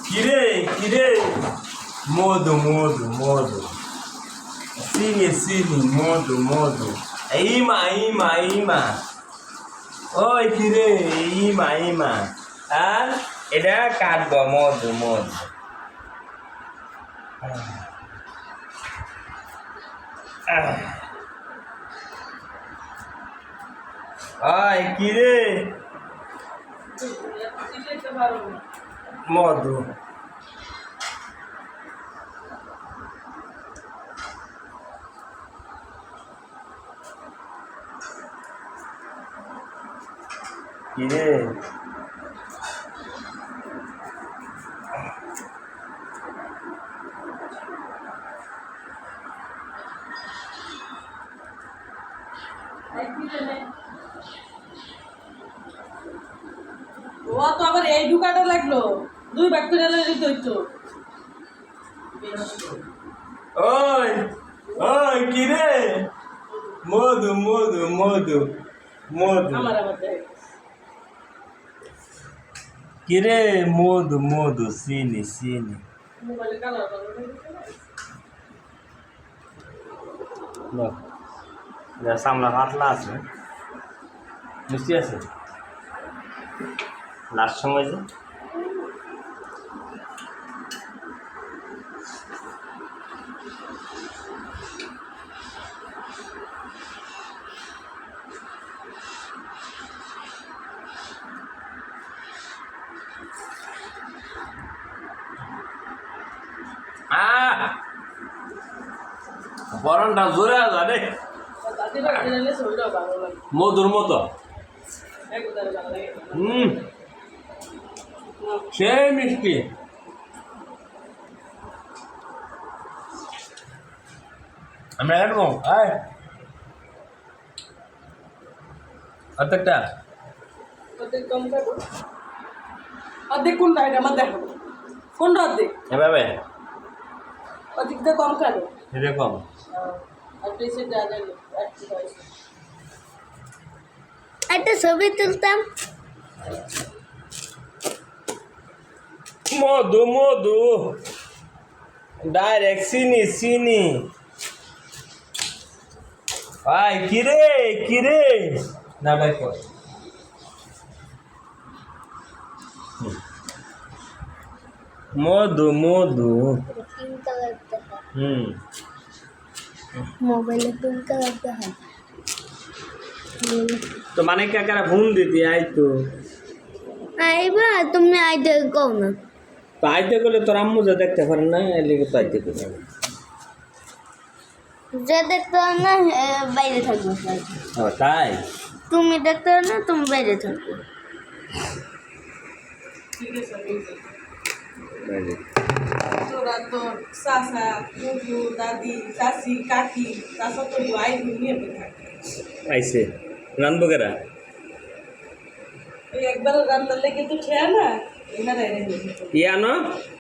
কিরে কিরে মধু মধু মধু চিনি চিনি মধু মধু ইমা ইমা ইমা ওই কিরে ইমা ইমা আর এটা কাটবো মধু মধু ওই কিরে মধু কিরে ও তো আবার এই ঢুকাটা লাগলো দুই ব্যাকটেরিয়া হইতো ওই ওই কিরে মধু মধু মধু মধু আমার আবার দেখ কিরে মধু মধু চিনি চিনি মোবাইলে কালার সামলা পাতলা আছে মিষ্টি আছে লাস্ট সময় যে বরণটা জোরে জানে দাদি ব্যাকটেরিয়া শরীরও ভালো লাগে মধুর মতো একদম ভালো লাগে সে মিষ্টি আমরা কাটবো আয় অর্ধেকটা অর্ধেক কম কাটো অর্ধেক কোনটা এটা আমার দেখো কোনটা অর্ধেক এভাবে অর্ধেকটা কম কাটো এরকম আর বেশি যা জানি একটা ছবি তুলতাম মধু মধু ডাইরেক্ট চিনি চিনি আই কিরে কিরে না ভাই কর মধু মধু पिंक कलर का है মোবাইল पिंक कलर का है তো মানে কাকারা ফোন দিতি আই তো आइबा तुमने आई दे कहो ना তো আইতে গেলে তোর আম্মু যা দেখতে পারে না এলিগে তো আইতে গেলে যে দেখতে हो ना বাইরে থাকবো ও তাই তুমি দেখতে हो ना তুমি বাইরে থাকবো ঠিক আছে তোরা তোর চাচা বুবু দাদি চাচি কাকি চাচা তো ভাই নিয়ে থাকে আইছে রানবো কেরা একবার রান্নার লেগে তো খেয়া না এনারা ইয়ানো